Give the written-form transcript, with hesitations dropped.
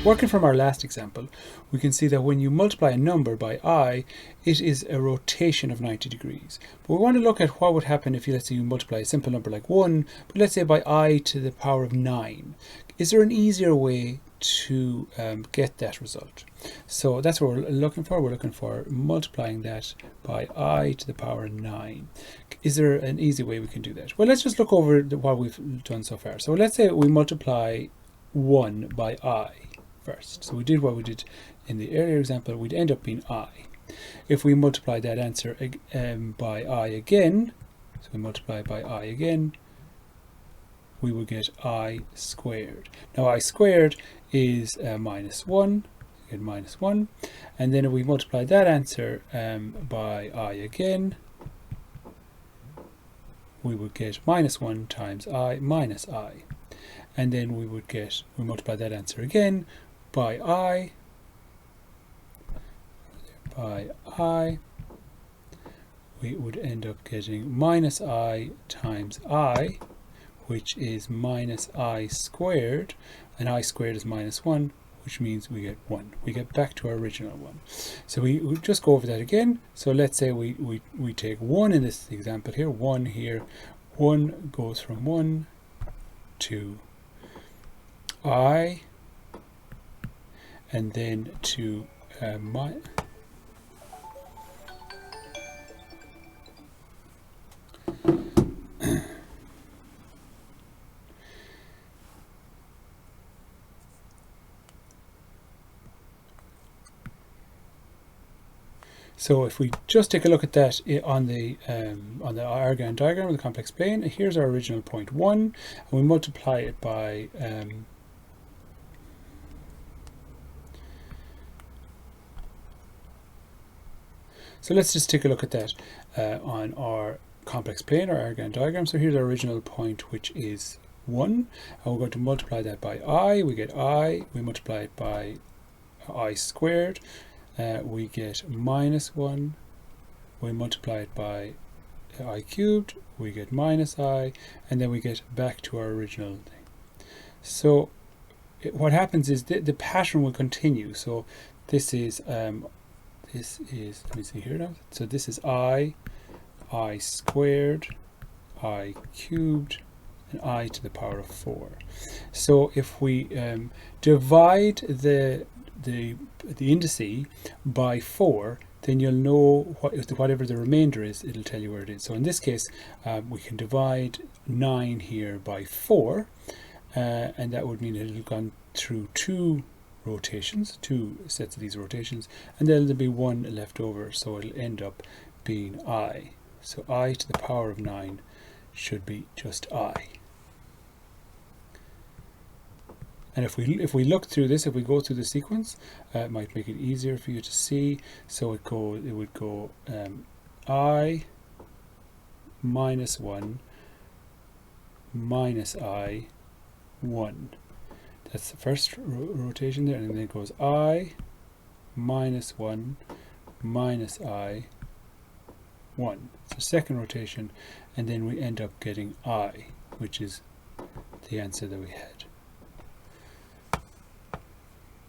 working from our last example, we can see that when you multiply a number by I, it is a rotation of 90 degrees. But we want to look at what would happen if you, let's say, you multiply a simple number like 1, but let's say by I to the power of 9. Is there an easier way to get that result? So that's what we're looking for. We're looking for multiplying that by I to the power of 9. Is there an easy way we can do that? Well, let's just look over what we've done so far. So let's say we multiply 1 by I first. So we did what we did in the earlier example. We'd end up being I. If we multiply that answer by I again, so we multiply by I again, we will get I squared. Now I squared is minus 1, we get minus 1, and then if we multiply that answer by I again, we would get minus 1 times I minus I. And then we multiply that answer again by I, we would end up getting minus I times I, which is minus I squared, and I squared is minus 1, which means we get 1. We get back to our original one. So we just go over that again. So let's say we take 1 in this example here, 1 here. 1 goes from 1 to I, and then to So if we just take a look at that on the Argand diagram of the complex plane, here's our original point 1, and we multiply it by so let's just take a look at that on our complex plane, our Argand diagram. So here's our original point, which is 1, and we're going to multiply that by I. We get I, we multiply it by I squared, we get minus 1, we multiply it by I cubed, we get minus I, and then we get back to our original thing. So what happens is the pattern will continue. So this is let me see here now. So this is I squared, I cubed, and I to the power of 4. So if we divide the indice by 4, then you'll know whatever the remainder is, it'll tell you where it is. So in this case, we can divide 9 here by 4, and that would mean it'll have gone through 2 rotations, 2 sets of these rotations, and then there'll be 1 left over, so it'll end up being I. So I to the power of 9 should be just I. And if we look through this, if we go through the sequence, it might make it easier for you to see. So it would go I minus 1 minus I 1. That's the first rotation there, and then it goes I minus 1 minus I 1. It's the second rotation, and then we end up getting I, which is the answer that we had.